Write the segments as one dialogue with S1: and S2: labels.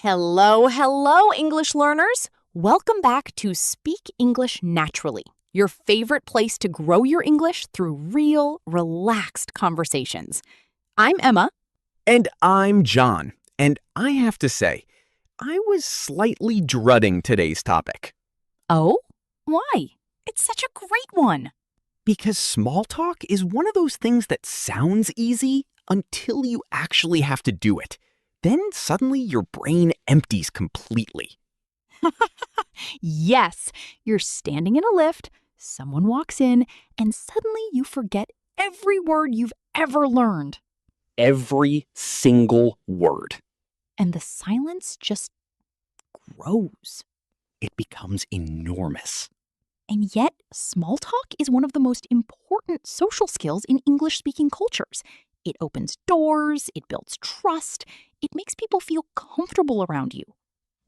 S1: Hello, hello, English learners. Welcome back to Speak English Naturally, your favorite place to grow your English through real, relaxed conversations. I'm Emma.
S2: And I'm John. And I have to say, I was slightly dreading today's topic.
S1: Oh? Why? It's such a great one.
S2: Because small talk is one of those things that sounds easy until you actually have to do it. Then suddenly your brain empties completely.
S1: Yes, you're standing in a lift, someone walks in, and suddenly you forget every word you've ever learned.
S2: Every single word.
S1: And the silence just grows.
S2: It becomes enormous.
S1: And yet, small talk is one of the most important social skills in English-speaking cultures. It opens doors, it builds trust, it makes people feel comfortable around you.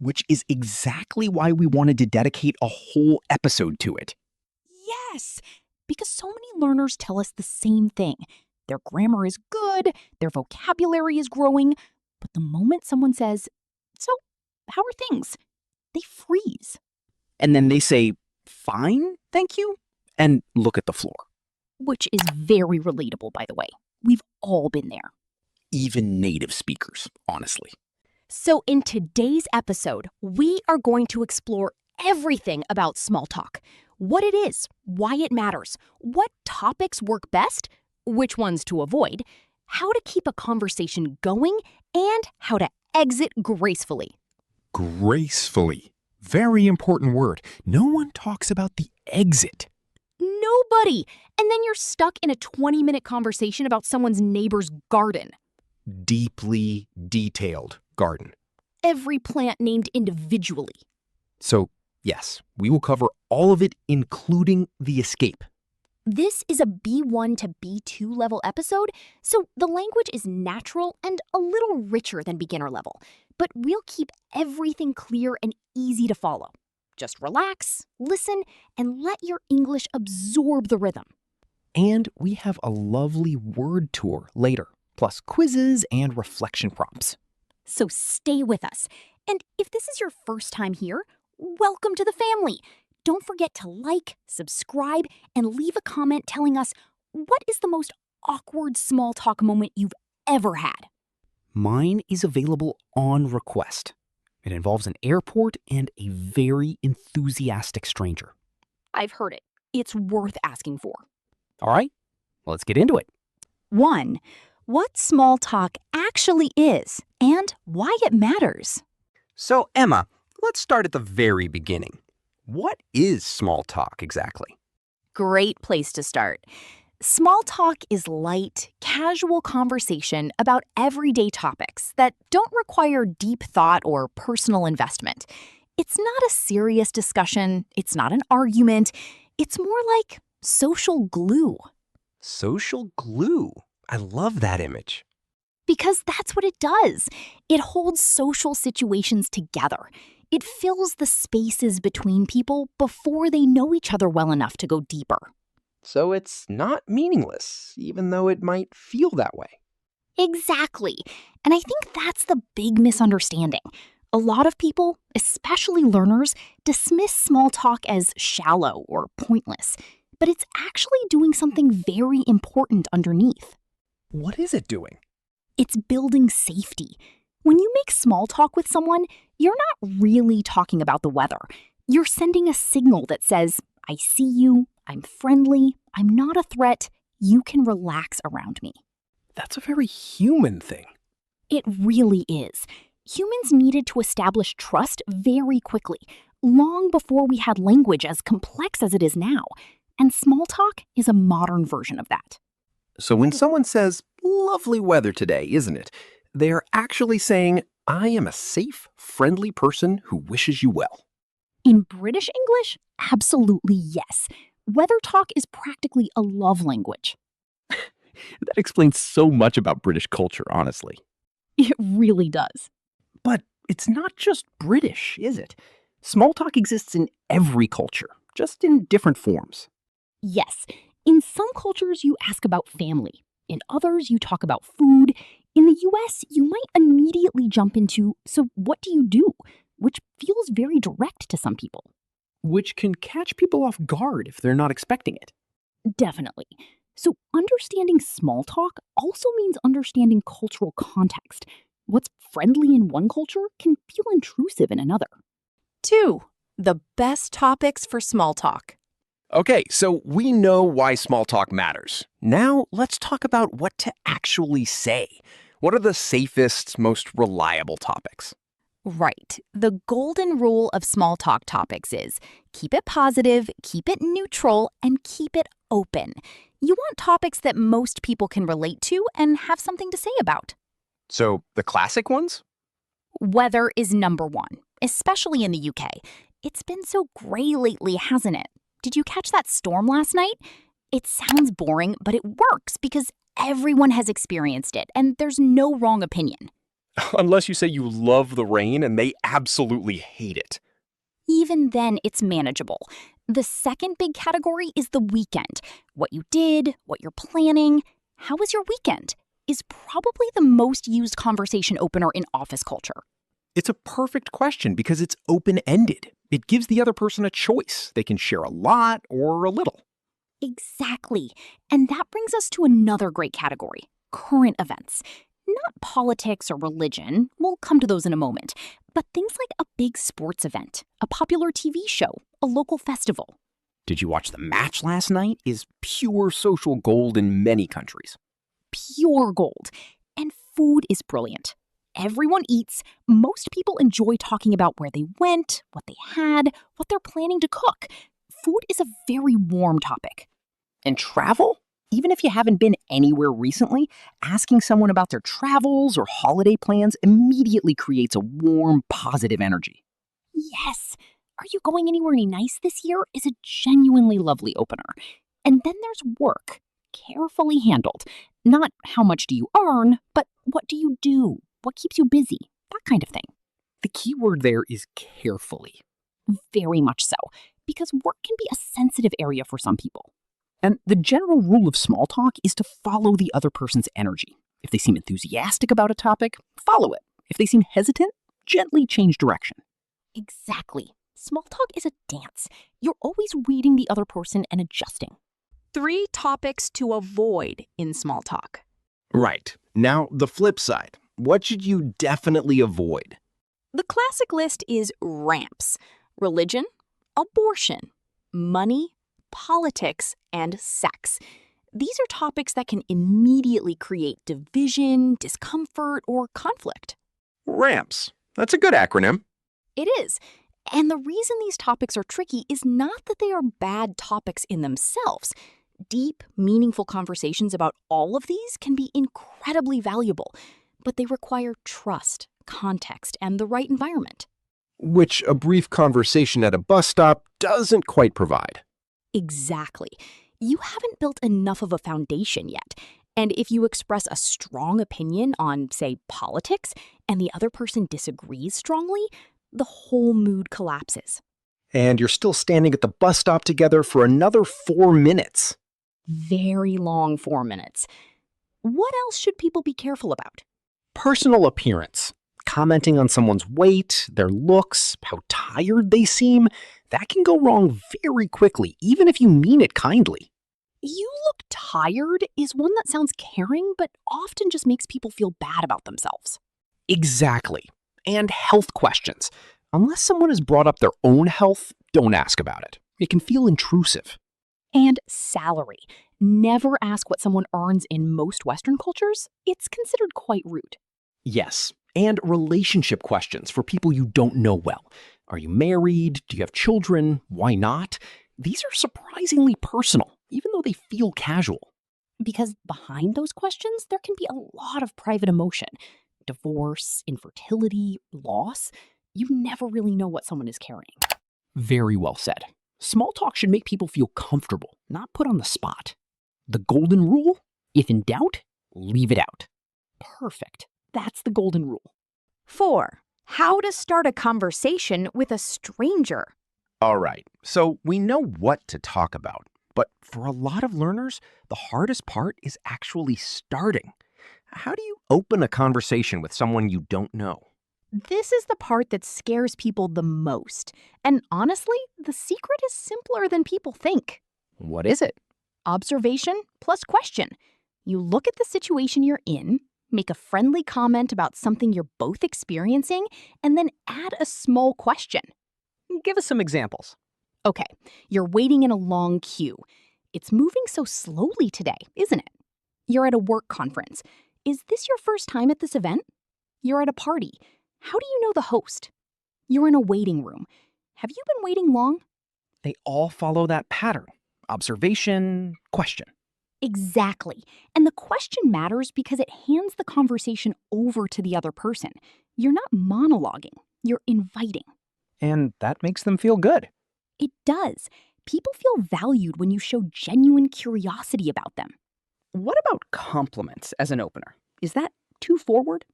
S2: Which is exactly why we wanted to dedicate a whole episode to it.
S1: Yes, because so many learners tell us the same thing. Their grammar is good, their vocabulary is growing, but the moment someone says, "So, how are things?" they freeze.
S2: And then they say, "Fine, thank you," and look at the floor.
S1: Which is very relatable, by the way. We've all been there.
S2: Even native speakers, honestly.
S1: So in today's episode, we are going to explore everything about small talk. What it is, why it matters, what topics work best, which ones to avoid, how to keep a conversation going, and how to exit gracefully.
S3: Gracefully. Very important word. No one talks about the exit.
S1: Nobody! And then you're stuck in a 20-minute conversation about someone's neighbor's garden.
S3: Deeply detailed garden.
S1: Every plant named individually.
S3: So, yes, we will cover all of it, including the escape.
S1: This is a B1 to B2 level episode, so the language is natural and a little richer than beginner level. But we'll keep everything clear and easy to follow. Just relax, listen, and let your English absorb the rhythm.
S2: And we have a lovely word tour later, plus quizzes and reflection prompts.
S1: So stay with us. And if this is your first time here, welcome to the family. Don't forget to like, subscribe, and leave a comment telling us what is the most awkward small talk moment you've ever had.
S2: Mine is available on request. It involves an airport and a very enthusiastic stranger.
S1: I've heard it. It's worth asking for.
S2: All right, let's get into it.
S1: 1. What small talk actually is and why it matters.
S4: So, Emma, let's start at the very beginning. What is small talk exactly?
S1: Great place to start. Small talk is light, casual conversation about everyday topics that don't require deep thought or personal investment. It's not a serious discussion. It's not an argument. It's more like social glue.
S4: Social glue. I love that image.
S1: Because that's what it does. It holds social situations together. It fills the spaces between people before they know each other well enough to go deeper.
S4: So it's not meaningless, even though it might feel that way.
S1: Exactly. And I think that's the big misunderstanding. A lot of people, especially learners, dismiss small talk as shallow or pointless. But it's actually doing something very important underneath.
S2: What is it doing?
S1: It's building safety. When you make small talk with someone, you're not really talking about the weather. You're sending a signal that says, I see you, I'm friendly, I'm not a threat, you can relax around me.
S2: That's a very human thing.
S1: It really is. Humans needed to establish trust very quickly, long before we had language as complex as it is now. And small talk is a modern version of that.
S4: So when someone says, lovely weather today, isn't it? They're actually saying, I am a safe, friendly person who wishes you well.
S1: In British English, absolutely yes. Weather talk is practically a love language.
S2: That explains so much about British culture, honestly.
S1: It really does.
S2: But it's not just British, is it? Small talk exists in every culture, just in different forms.
S1: Yes, in some cultures you ask about family. In others you talk about food. In the US, you might immediately jump into, so what do you do? Which feels very direct to some people.
S2: Which can catch people off guard if they're not expecting it.
S1: Definitely. So, understanding small talk also means understanding cultural context. What's friendly in one culture can feel intrusive in another.
S5: 2. The best topics for small talk.
S4: Okay, so we know why small talk matters. Now let's talk about what to actually say. What are the safest, most reliable topics?
S1: Right. The golden rule of small talk topics is keep it positive, keep it neutral, and keep it open. You want topics that most people can relate to and have something to say about.
S4: So the classic ones?
S1: Weather is number one, especially in the UK. It's been so gray lately, hasn't it? Did you catch that storm last night? It sounds boring, but it works because everyone has experienced it, and there's no wrong opinion.
S4: Unless you say you love the rain and they absolutely hate it.
S1: Even then, it's manageable. The second big category is the weekend. What you did, what you're planning, how was your weekend, is probably the most used conversation opener in office culture.
S4: It's a perfect question because it's open-ended. It gives the other person a choice. They can share a lot or a little.
S1: Exactly. And that brings us to another great category, current events. Not politics or religion, we'll come to those in a moment, but things like a big sports event, a popular TV show, a local festival.
S2: Did you watch the match last night? Is pure social gold in many countries.
S1: Pure gold. And food is brilliant. Everyone eats. Most people enjoy talking about where they went, what they had, what they're planning to cook. Food is a very warm topic.
S2: And travel? Even if you haven't been anywhere recently, asking someone about their travels or holiday plans immediately creates a warm, positive energy.
S1: Yes. Are you going anywhere nice this year is a genuinely lovely opener. And then there's work, carefully handled. Not how much do you earn, but what do you do? What keeps you busy? That kind of thing.
S2: The key word there is carefully.
S1: Very much so, because work can be a sensitive area for some people.
S2: And the general rule of small talk is to follow the other person's energy. If they seem enthusiastic about a topic, follow it. If they seem hesitant, gently change direction.
S1: Exactly. Small talk is a dance. You're always reading the other person and adjusting.
S5: 3 topics to avoid in small talk.
S6: Right. Now, the flip side. What should you definitely avoid?
S5: The classic list is ramps: religion, abortion, money, politics, and sex. These are topics that can immediately create division, discomfort, or conflict.
S6: Ramps. That's a good acronym.
S1: It is. And the reason these topics are tricky is not that they are bad topics in themselves. Deep, meaningful conversations about all of these can be incredibly valuable, but they require trust, context, and the right environment.
S6: Which a brief conversation at a bus stop doesn't quite provide.
S1: Exactly. You haven't built enough of a foundation yet. And if you express a strong opinion on, say, politics, and the other person disagrees strongly, the whole mood collapses.
S6: And you're still standing at the bus stop together for another 4 minutes.
S1: Very long 4 minutes. What else should people be careful about?
S2: Personal appearance. Commenting on someone's weight, their looks, how tired they seem, that can go wrong very quickly, even if you mean it kindly.
S1: You look tired is one that sounds caring, but often just makes people feel bad about themselves.
S2: Exactly. And health questions. Unless someone has brought up their own health, don't ask about it. It can feel intrusive.
S1: And salary. Never ask what someone earns in most Western cultures. It's considered quite rude.
S2: Yes. And relationship questions for people you don't know well. Are you married? Do you have children? Why not? These are surprisingly personal, even though they feel casual.
S1: Because behind those questions, there can be a lot of private emotion. Divorce, infertility, loss. You never really know what someone is carrying.
S2: Very well said. Small talk should make people feel comfortable, not put on the spot. The golden rule? If in doubt, leave it out.
S1: Perfect. That's the golden rule.
S5: 4. How to start a conversation with a stranger.
S6: All right, so we know what to talk about, but for a lot of learners, the hardest part is actually starting.
S2: How do you open a conversation with someone you don't know?
S1: This is the part that scares people the most. And honestly, the secret is simpler than people think.
S2: What is it?
S1: Observation plus question. You look at the situation you're in, make a friendly comment about something you're both experiencing, and then add a small question.
S2: Give us some examples.
S1: Okay, you're waiting in a long queue. It's moving so slowly today, isn't it? You're at a work conference. Is this your first time at this event? You're at a party. How do you know the host? You're in a waiting room. Have you been waiting long?
S2: They all follow that pattern. Observation, question.
S1: Exactly. And the question matters because it hands the conversation over to the other person. You're not monologuing, you're inviting.
S2: And that makes them feel good.
S1: It does. People feel valued when you show genuine curiosity about them.
S2: What about compliments as an opener? Is that too forward?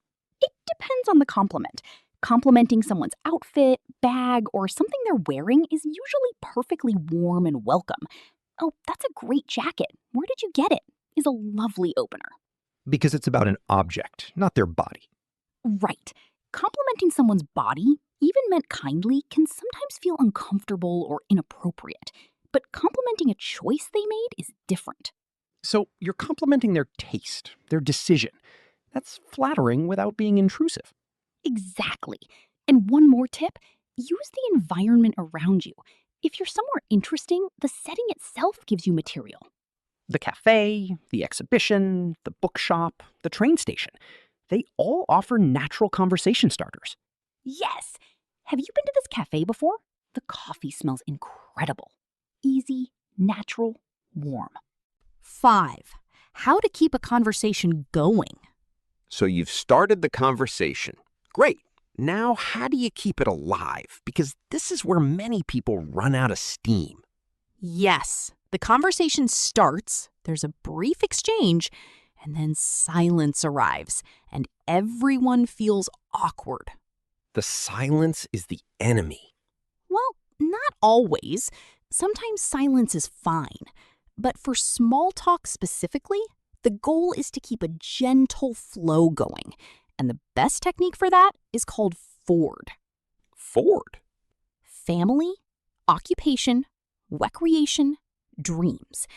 S1: It depends on the compliment. Complimenting someone's outfit, bag, or something they're wearing is usually perfectly warm and welcome. "Oh, that's a great jacket. Where did you get it?" is a lovely opener.
S2: Because it's about an object, not their body.
S1: Right. Complimenting someone's body, even meant kindly, can sometimes feel uncomfortable or inappropriate. But complimenting a choice they made is different.
S2: So you're complimenting their taste, their decision. That's flattering without being intrusive.
S1: Exactly. And one more tip, use the environment around you. If you're somewhere interesting, the setting itself gives you material.
S2: The cafe, the exhibition, the bookshop, the train station. They all offer natural conversation starters.
S1: Yes! Have you been to this cafe before? The coffee smells incredible. Easy, natural, warm. 5. How to keep a conversation going.
S4: So you've started the conversation. Great. Now, how do you keep it alive? Because this is where many people run out of steam.
S5: Yes, the conversation starts, there's a brief exchange, and then silence arrives, and everyone feels awkward.
S4: The silence is the enemy.
S5: Well, not always. Sometimes silence is fine. But for small talk specifically, the goal is to keep a gentle flow going. And the best technique for that is called Ford.
S4: Ford?
S5: Family, occupation, recreation, dreams.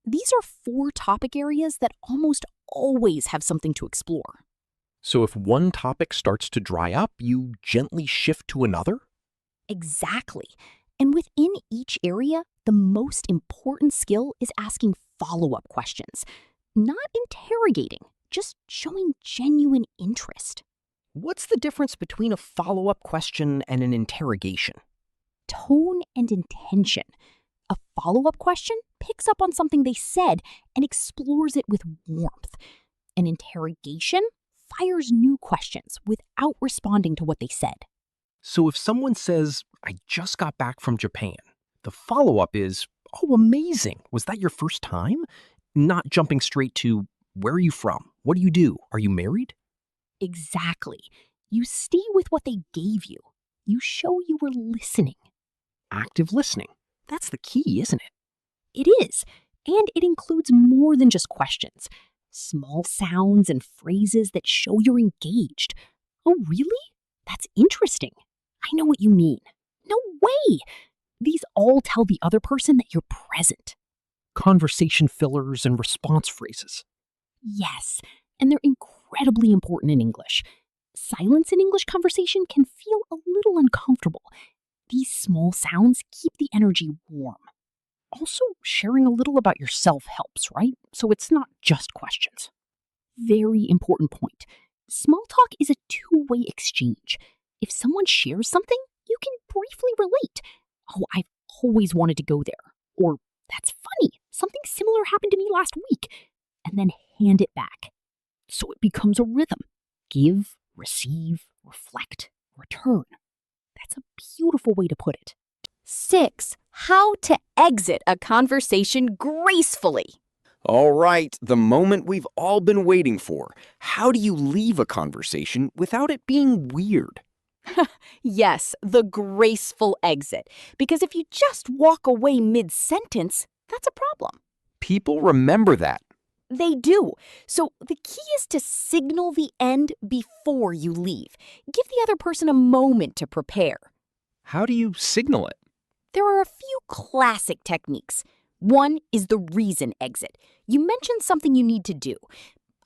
S5: These are 4 topic areas that almost always have something to explore.
S2: So if one topic starts to dry up, you gently shift to another?
S1: Exactly. And within each area, the most important skill is asking follow-up questions. Not interrogating, just showing genuine interest.
S2: What's the difference between a follow-up question and an interrogation?
S1: Tone and intention. A follow-up question picks up on something they said and explores it with warmth. An interrogation fires new questions without responding to what they said.
S2: So if someone says, "I just got back from Japan," the follow-up is, "Oh, amazing. Was that your first time?" Not jumping straight to, "Where are you from? What do you do? Are you married?"
S1: Exactly. You stay with what they gave you. You show you were listening.
S2: Active listening. That's the key, isn't it?
S1: It is. And it includes more than just questions. Small sounds and phrases that show you're engaged. "Oh, really? That's interesting. I know what you mean." "No way!" These all tell the other person that you're present.
S2: Conversation fillers and response phrases.
S1: Yes, and they're incredibly important in English. Silence in English conversation can feel a little uncomfortable. These small sounds keep the energy warm. Also, sharing a little about yourself helps, right? So it's not just questions. Very important point. Small talk is a two-way exchange. If someone shares something, you can briefly relate. "Oh, I've always wanted to go there." Or, "That's funny. Something similar happened to me last week." And then hand it back. So it becomes a rhythm. Give, receive, reflect, return. That's a beautiful way to put it.
S5: 6. How to exit a conversation gracefully.
S4: All right, the moment we've all been waiting for. How do you leave a conversation without it being weird?
S5: Yes, the graceful exit. Because if you just walk away mid-sentence, that's a problem.
S4: People remember that.
S5: They do. So the key is to signal the end before you leave. Give the other person a moment to prepare.
S4: How do you signal it?
S5: There are a few classic techniques. One is the reason exit. You mention something you need to do.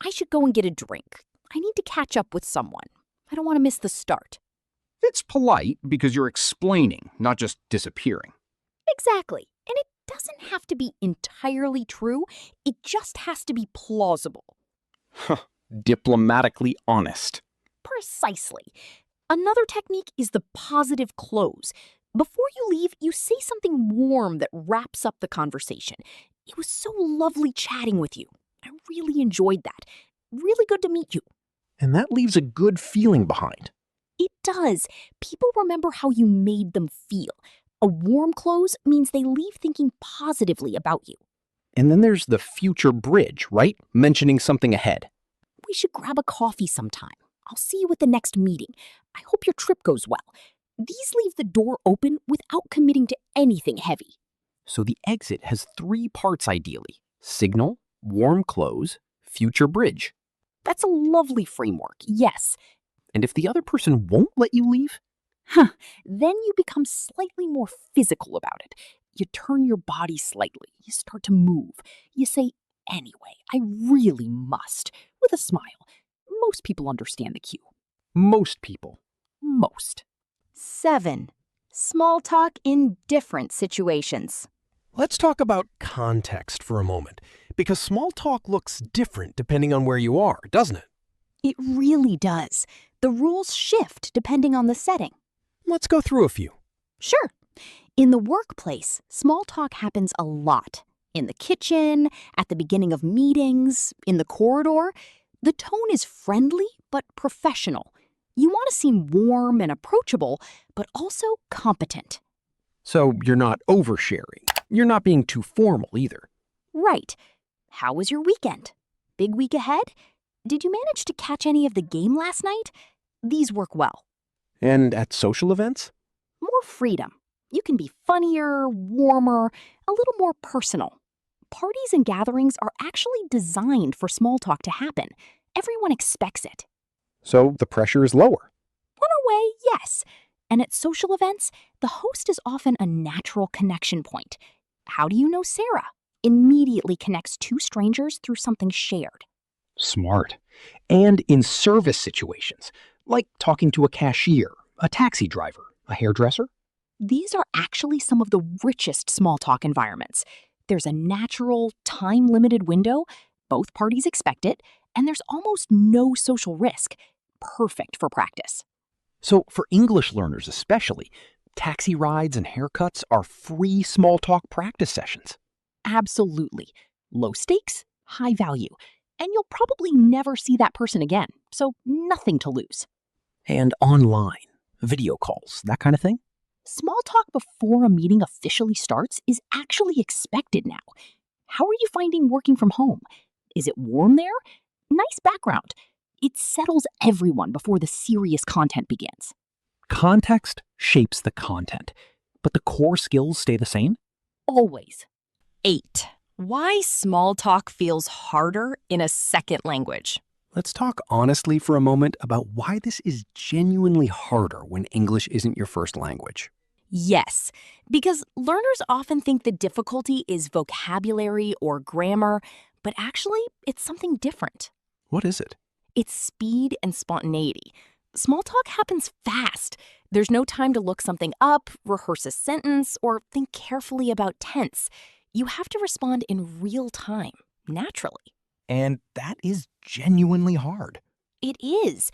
S5: I should go and get a drink. I need to catch up with someone. I don't want to miss the start.
S7: It's polite because you're explaining, not just disappearing.
S5: Exactly. And it doesn't have to be entirely true. It just has to be plausible.
S7: Diplomatically honest.
S5: Precisely. Another technique is the positive close. Before you leave, you say something warm that wraps up the conversation. It was so lovely chatting with you. I really enjoyed that. Really good to meet you.
S2: And that leaves a good feeling behind.
S5: It does. People remember how you made them feel. A warm close means they leave thinking positively about you.
S2: And then there's the future bridge, right? Mentioning something ahead.
S5: We should grab a coffee sometime. I'll see you at the next meeting. I hope your trip goes well. These leave the door open without committing to anything heavy.
S2: So the exit has 3 parts ideally: signal, warm close, future bridge.
S5: That's a lovely framework, yes.
S2: And if the other person won't let you leave?
S5: Then you become slightly more physical about it. You turn your body slightly. You start to move. You say, anyway, I really must, with a smile. Most people understand the cue.
S2: Most people.
S5: Most.
S1: 7. Small talk in different situations.
S8: Let's talk about context for a moment, because small talk looks different depending on where you are, doesn't it?
S1: It really does. The rules shift depending on the setting.
S8: Let's go through a few.
S1: Sure. In the workplace, small talk happens a lot. In the kitchen, at the beginning of meetings, in the corridor. The tone is friendly but professional. You want to seem warm and approachable, but also competent.
S2: So you're not oversharing. You're not being too formal either.
S1: Right. How was your weekend? Big week ahead? Did you manage to catch any of the game last night? These work well.
S2: And at social events?
S1: More freedom. You can be funnier, warmer, a little more personal. Parties and gatherings are actually designed for small talk to happen. Everyone expects it.
S2: So the pressure is lower.
S1: In a way, yes. And at social events, the host is often a natural connection point. How do you know Sarah? Immediately connects 2 strangers through something shared.
S2: Smart. And in service situations, like talking to a cashier, a taxi driver, a hairdresser.
S5: These are actually some of the richest small talk environments. There's a natural, time-limited window, both parties expect it, and there's almost no social risk. Perfect for practice.
S2: So for English learners especially, taxi rides and haircuts are free small talk practice sessions.
S5: Absolutely. Low stakes, high value. And you'll probably never see that person again, so nothing to lose.
S2: And online, video calls, that kind of thing.
S5: Small talk before a meeting officially starts is actually expected now. How are you finding working from home? Is it warm there? Nice background. It settles everyone before the serious content begins.
S2: Context shapes the content, but the core skills stay the same?
S5: Always.
S1: 8. Why small talk feels harder in a second language.
S2: Let's talk honestly for a moment about why this is genuinely harder when English isn't your first language.
S1: Yes, because learners often think the difficulty is vocabulary or grammar, but actually it's something different.
S2: What is it?
S1: It's speed and spontaneity. Small talk happens fast. There's no time to look something up, rehearse a sentence, or think carefully about tense. You have to respond in real time, naturally.
S2: And that is genuinely hard.
S1: It is.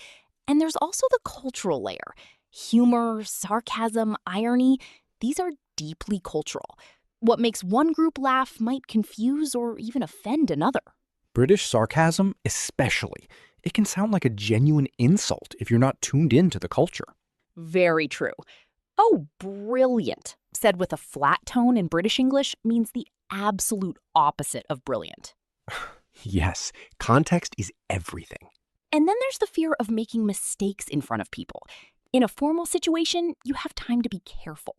S1: And there's also the cultural layer. Humor, sarcasm, irony, these are deeply cultural. What makes one group laugh might confuse or even offend another.
S2: British sarcasm, especially. It can sound like a genuine insult if you're not tuned into the culture.
S5: Very true. Oh, brilliant, said with a flat tone in British English means the absolute opposite of brilliant.
S2: Yes, context is everything.
S5: And then there's the fear of making mistakes in front of people. In a formal situation, you have time to be careful.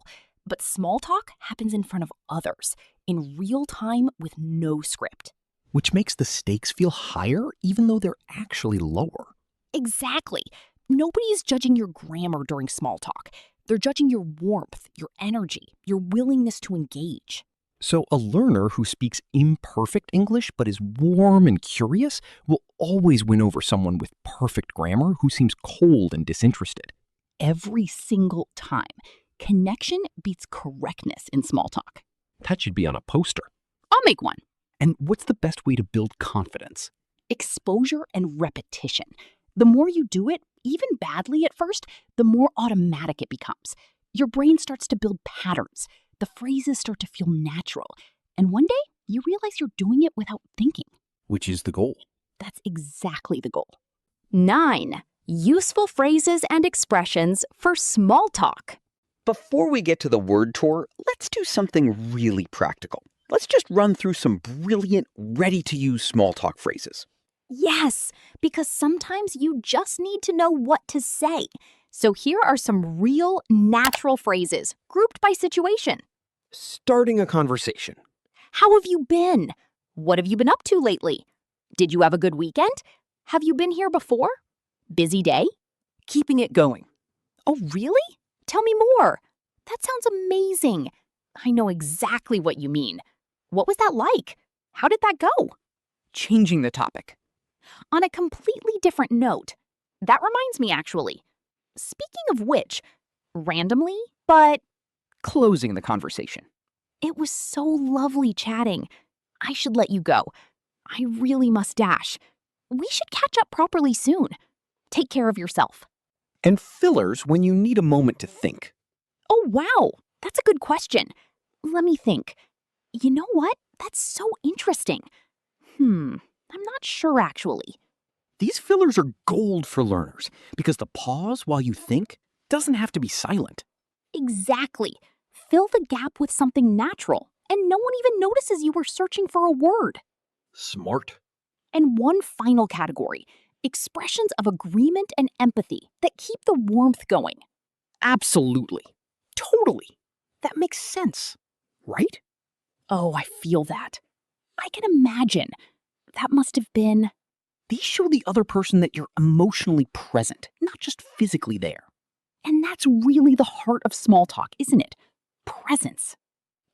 S5: But small talk happens in front of others, in real time with no script.
S2: which makes the stakes feel higher even though they're actually lower.
S1: Exactly. Nobody is judging your grammar during small talk. They're judging your warmth, your energy, your willingness to engage.
S2: So a learner who speaks imperfect English but is warm and curious will always win over someone with perfect grammar who seems cold and disinterested.
S1: Every single time, connection beats correctness in small talk.
S2: That should be on a poster.
S1: I'll make one.
S7: And what's the best way to build confidence?
S1: Exposure and repetition. The more you do it, even badly at first, the more automatic it becomes. Your brain starts to build patterns. The phrases start to feel natural. And one day, you realize you're doing it without thinking.
S7: Which is the goal.
S1: That's exactly the goal. 9. Useful phrases and expressions for small talk.
S9: Before we get to the word tour, let's do something really practical. Let's just run through some brilliant, ready-to-use small talk phrases.
S1: Yes, because sometimes you just need to know what to say. So here are some real, natural phrases grouped by situation.
S2: Starting a conversation.
S1: How have you been? What have you been up to lately? Did you have a good weekend? Have you been here before? Busy day?
S7: Keeping it going.
S1: Oh, really? Tell me more. That sounds amazing. I know exactly what you mean. What was that like? How did that go?
S7: Changing the topic.
S1: On a completely different note, that reminds me actually. Speaking of which, randomly, but
S7: Closing the conversation.
S1: it was so lovely chatting. I should let you go. I really must dash. We should catch up properly soon. Take care of yourself.
S7: And fillers when you need a moment to think.
S1: Oh, wow. That's a good question. Let me think. You know what? That's so interesting. I'm not sure actually.
S7: These fillers are gold for learners because the pause while you think doesn't have to be silent.
S1: Exactly. Fill the gap with something natural, and no one even notices you were searching for a word.
S2: Smart.
S1: And one final category, expressions of agreement and empathy that keep the warmth going.
S7: Absolutely. Totally. That makes sense. Right?
S1: Oh, I feel that. I can imagine. That must have been...
S7: These show the other person that you're emotionally present, not just physically there.
S1: And that's really the heart of small talk, isn't it? Presence.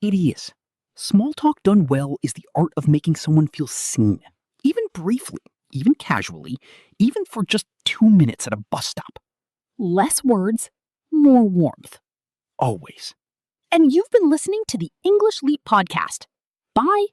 S7: It is. Small talk done well is the art of making someone feel seen, even briefly, even casually, even for just 2 minutes at a bus stop.
S1: Less words, more warmth.
S7: Always.
S1: And you've been listening to the English Leap podcast. Bye.